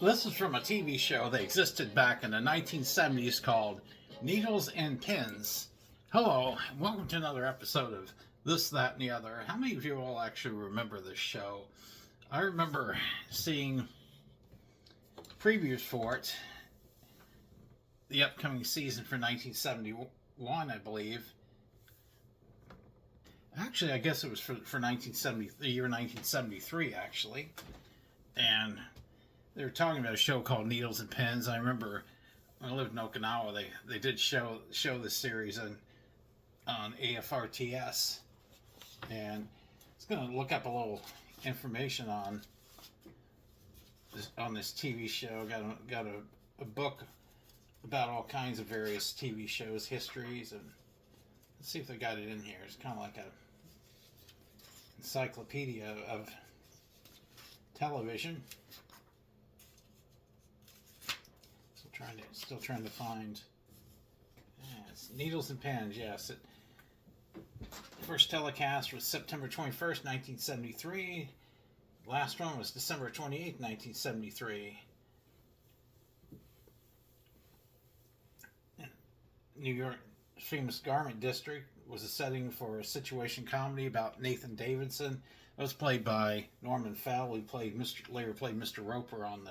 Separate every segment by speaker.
Speaker 1: This is from a TV show that existed back in the 1970s called Needles and Pins. Hello, and welcome to another episode of This, That, and the Other. How many of you all actually remember this show? I remember seeing previews for it, the upcoming season for 1971, I believe. Actually, I guess it was for 1970, the year 1973, actually. And they were talking about a show called Needles and Pins. I remember when I lived in Okinawa, they did show this series on AFRTS, and I was going to look up a little information on this TV show. Got a book about all kinds of various TV shows, histories, and let's see if they got it in here. It's kind of like a encyclopedia of television. Still trying to find. Yes, Needles and Pins. Yes, it first telecast was September 21st, 1973. Last one was December 28th, 1973. New York famous garment district was a setting for a situation comedy about Nathan Davidson. It was played by Norman Fell, who later played Mr. Roper on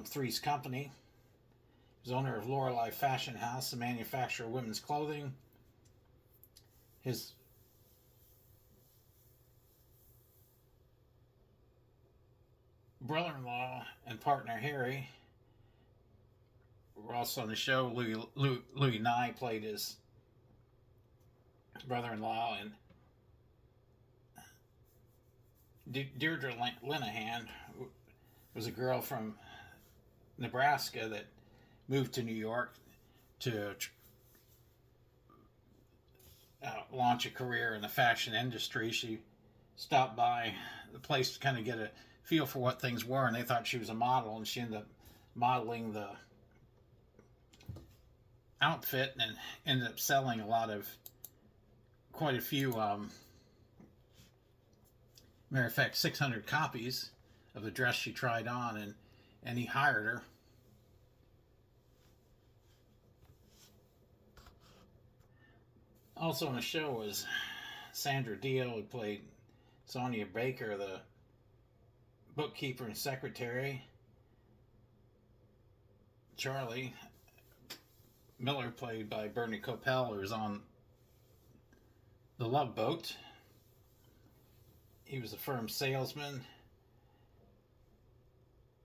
Speaker 1: Three's Company. He was owner of Lorelei Fashion House, a manufacturer of women's clothing. His brother-in-law and partner Harry were also on the show. Louis Nye played his brother-in-law, and Deirdre Linehan was a girl from Nebraska that moved to New York to launch a career in the fashion industry. She stopped by the place to kind of get a feel for what things were, and they thought she was a model, and she ended up modeling the outfit and ended up selling quite a few, matter of fact, 600 copies of the dress she tried on, and he hired her. Also on the show was Sandra Dio, who played Sonia Baker, the bookkeeper and secretary. Charlie Miller, played by Bernie Kopell, who was on The Love Boat. He was a firm salesman.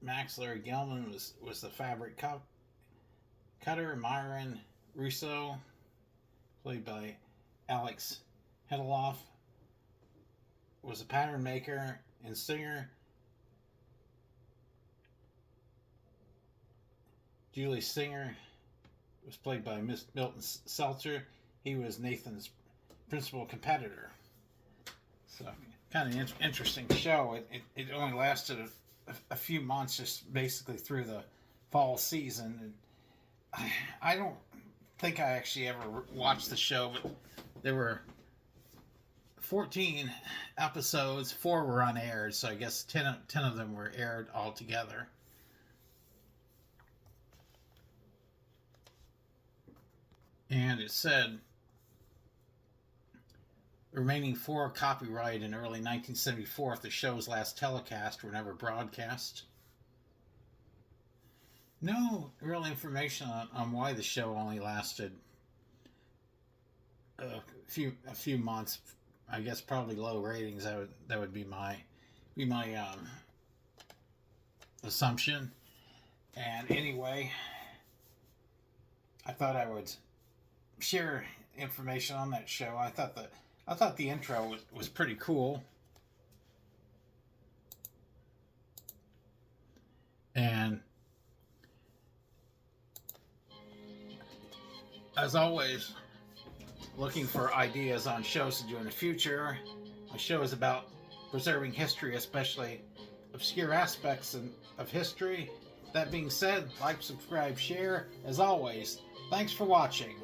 Speaker 1: Max Larry Gelman was the fabric cutter. Myron Russo, played by Alex Hedeloff, was a pattern maker and singer. Julie Singer was played by Milton Seltzer. He was Nathan's principal competitor. So, kind of interesting show. It only lasted a few months, just basically through the fall season. And I don't think I actually ever watched the show, but there were 14 episodes. 4 were unaired, so I guess 10 of them were aired altogether. And it said the remaining 4 copyrighted in early 1974 if the show's last telecast were never broadcast. No real information on why the show only lasted a few months. I guess probably low ratings. That would be my assumption. And anyway, I thought I would share information on that show. I thought the intro was pretty cool. And as always, looking for ideas on shows to do in the future. My show is about preserving history, especially obscure aspects of history. That being said, like, subscribe, share. As always, thanks for watching.